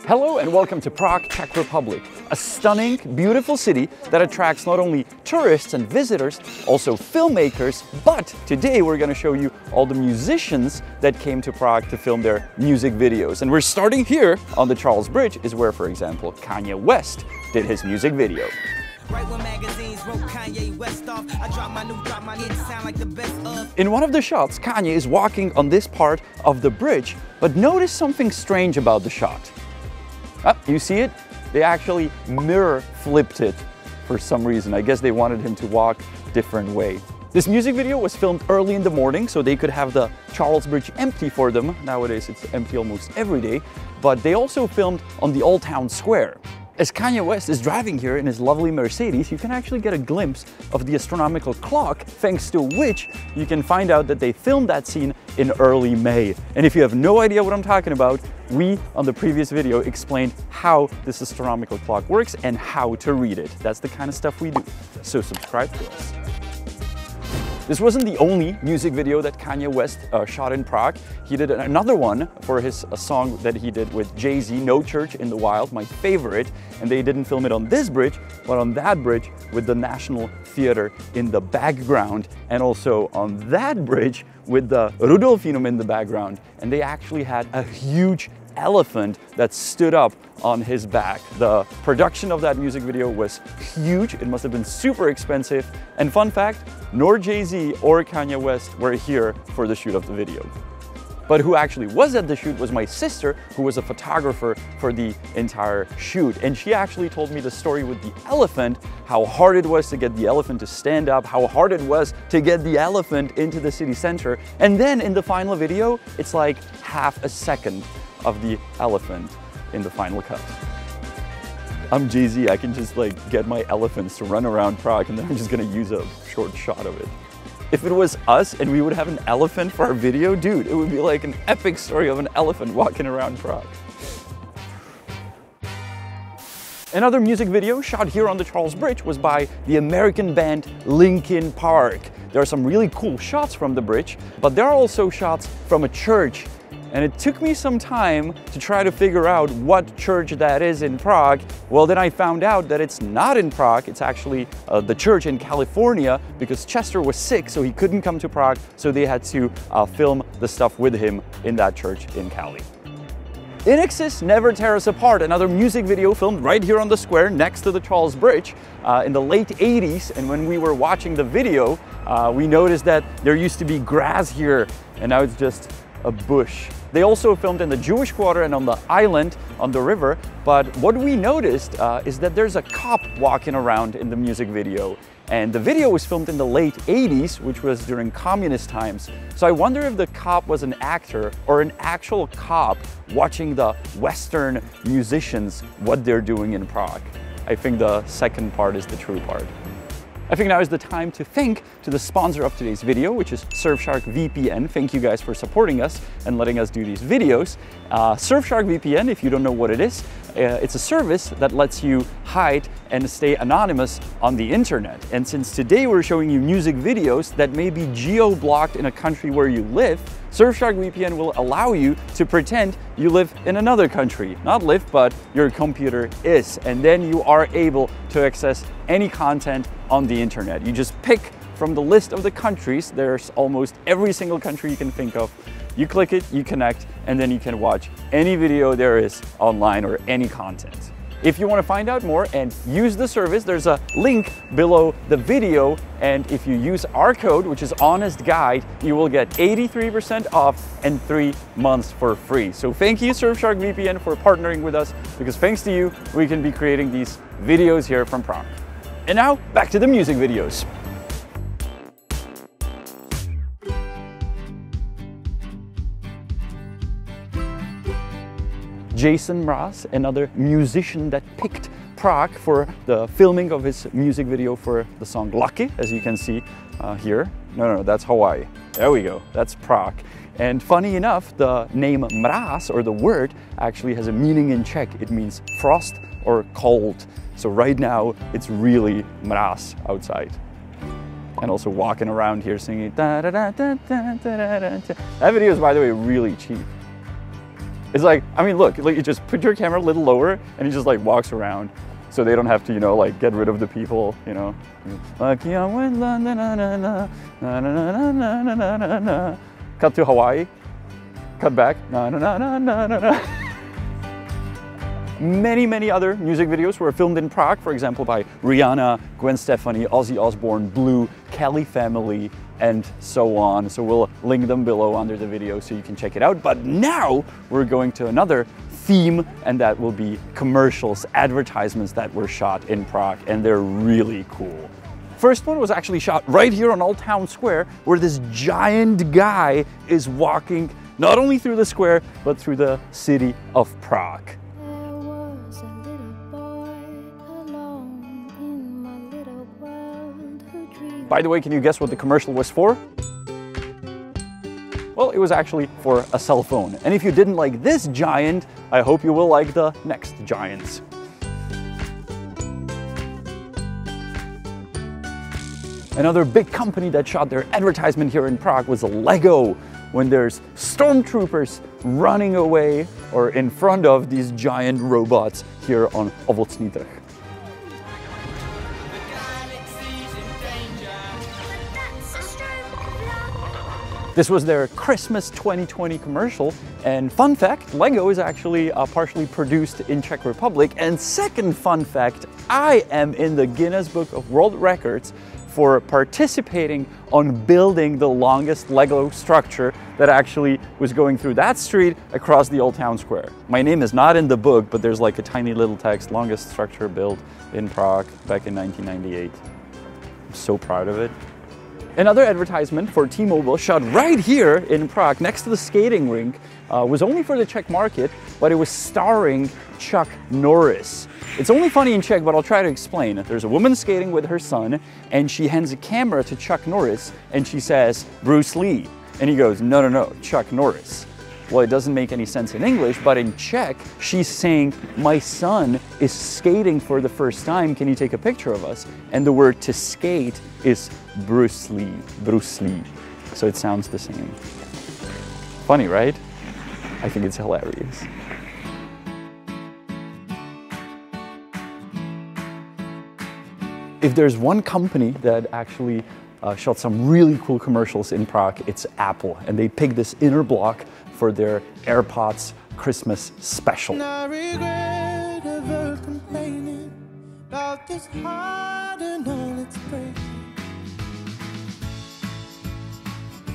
Hello and welcome to Prague, Czech Republic, a stunning, beautiful city that attracts not only tourists and visitors, also filmmakers, but today we're going to show you all the musicians that came to Prague to film their music videos. And we're starting here on the Charles Bridge, is where, for example, Kanye West did his music video. Right when magazines wrote Kanye West off, I dropped my hit, sound like the best of. In one of the shots, Kanye is walking on this part of the bridge, but notice something strange about the shot. Ah, you see it? They actually mirror flipped it for some reason. I guess they wanted him to walk a different way. This music video was filmed early in the morning so they could have the Charles Bridge empty for them. Nowadays it's empty almost every day, but they also filmed on the Old Town Square. As Kanye West is driving here in his lovely Mercedes, you can actually get a glimpse of the astronomical clock, thanks to which you can find out that they filmed that scene in early May. And if you have no idea what I'm talking about, we, on the previous video, explained how this astronomical clock works and how to read it. That's the kind of stuff we do. So subscribe to us. This wasn't the only music video that Kanye West shot in Prague. He did another one for his song that he did with Jay-Z, No Church in the Wild, my favorite. And they didn't film it on this bridge, but on that bridge with the National Theater in the background. And also on that bridge with the Rudolfinum in the background. And they actually had a huge elephant that stood up on his back. The production of that music video was huge. It must have been super expensive. And fun fact, nor Jay-Z or Kanye West were here for the shoot of the video. But who actually was at the shoot was my sister, who was a photographer for the entire shoot. And she actually told me the story with the elephant, how hard it was to get the elephant to stand up, how hard it was to get the elephant into the city center. And then in the final video, it's like half a second of the elephant in the final cut. I'm Jay-Z, I can just like get my elephants to run around Prague and then I'm just gonna use a short shot of it. If it was us and we would have an elephant for our video, dude, it would be like an epic story of an elephant walking around Prague. Another music video shot here on the Charles Bridge was by the American band Linkin Park. There are some really cool shots from the bridge, but there are also shots from a church. And it took me some time to try to figure out what church that is in Prague. Well, then I found out that it's not in Prague, it's actually the church in California, because Chester was sick, so he couldn't come to Prague, so they had to film the stuff with him in that church in Cali. INXS Never Tear Us Apart, another music video filmed right here on the square next to the Charles Bridge in the late 80s. And when we were watching the video, we noticed that there used to be grass here, and now it's just a bush. They also filmed in the Jewish quarter and on the island on the river, but what we noticed is that there's a cop walking around in the music video. And the video was filmed in the late 80s, which was during communist times. So I wonder if the cop was an actor or an actual cop watching the Western musicians, what they're doing in Prague. I think the second part is the true part. I think now is the time to thank to the sponsor of today's video, which is Surfshark VPN. Thank you guys for supporting us and letting us do these videos. Surfshark VPN, if you don't know what it is, it's a service that lets you hide and stay anonymous on the internet. And since today we're showing you music videos that may be geo-blocked in a country where you live, Surfshark VPN will allow you to pretend you live in another country. Not live, but your computer is. And then you are able to access any content on the internet. You just pick from the list of the countries. There's almost every single country you can think of. You click it, you connect, and then you can watch any video there is online or any content. If you want to find out more and use the service, there's a link below the video. And if you use our code, which is Honest Guide, you will get 83% off and 3 months for free. So thank you, Surfshark VPN, for partnering with us, because thanks to you, we can be creating these videos here from Prague. And now, back to the music videos. Mraz, another musician that picked Prague for the filming of his music video for the song Lucky, as you can see here. No, that's Hawaii. There we go, that's Prague. And funny enough, the name Mraz, or the word, actually has a meaning in Czech. It means frost or cold. So right now, it's really Mraz outside. And also walking around here singing da da da da da da da da. That video is, by the way, really cheap. It's like, I mean, look, like you just put your camera a little lower and he just like walks around. So they don't have to, you know, like get rid of the people, you know. Cut to Hawaii. Cut back. Many other music videos were filmed in Prague, for example, by Rihanna, Gwen Stefani, Ozzy Osbourne, Blue, Kelly Family, and so on. So we'll link them below under the video so you can check it out. But now we're going to another theme, and that will be commercials, advertisements that were shot in Prague, and they're really cool. First one was actually shot right here on Old Town Square, where this giant guy is walking not only through the square, but through the city of Prague. By the way, can you guess what the commercial was for? Well, it was actually for a cell phone. And if you didn't like this giant, I hope you will like the next giants. Another big company that shot their advertisement here in Prague was Lego, when there's stormtroopers running away or in front of these giant robots here on Ovocný trh. This was their Christmas 2020 commercial, and fun fact, Lego is actually partially produced in Czech Republic. And second fun fact, I am in the Guinness Book of World Records for participating on building the longest Lego structure that actually was going through that street across the Old Town Square. My name is not in the book, but there's like a tiny little text, longest structure built in Prague back in 1998. I'm so proud of it. Another advertisement for T-Mobile shot right here in Prague next to the skating rink was only for the Czech market, but it was starring Chuck Norris. It's only funny in Czech, but I'll try to explain. There's a woman skating with her son, and she hands a camera to Chuck Norris, and she says, "Bruce Lee." And he goes, "No, Chuck Norris." Well, it doesn't make any sense in English, but in Czech, she's saying, "My son is skating for the first time. Can you take a picture of us?" And the word to skate is Bruce Lee. So it sounds the same. Funny, right? I think it's hilarious. If there's one company that actually shot some really cool commercials in Prague, it's Apple. And they picked this inner block for their AirPods Christmas special.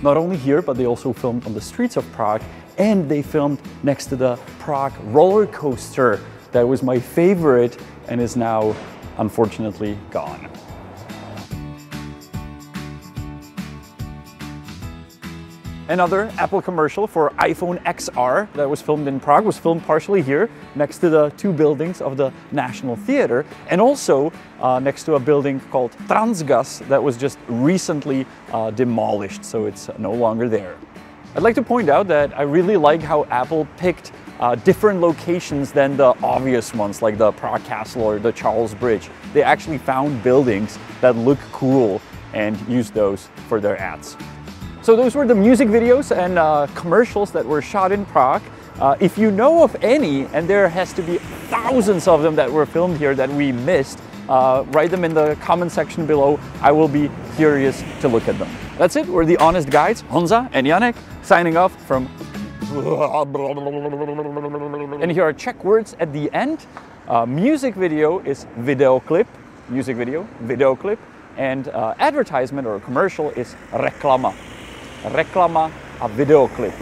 Not only here, but they also filmed on the streets of Prague, and they filmed next to the Prague roller coaster that was my favorite and is now unfortunately gone. Another Apple commercial for iPhone XR that was filmed in Prague was filmed partially here next to the two buildings of the National Theatre, and also next to a building called Transgas that was just recently demolished, so it's no longer there. I'd like to point out that I really like how Apple picked different locations than the obvious ones like the Prague Castle or the Charles Bridge. They actually found buildings that look cool and used those for their ads. So those were the music videos and commercials that were shot in Prague. If you know of any, and there has to be thousands of them that were filmed here that we missed, write them in the comment section below. I will be curious to look at them. That's it. We're the Honest Guides, Honza and Janek, signing off from... And here are Czech words at the end. Music video is videoclip, music video, videoclip, and advertisement or commercial is reklama. Reklama a videoclip.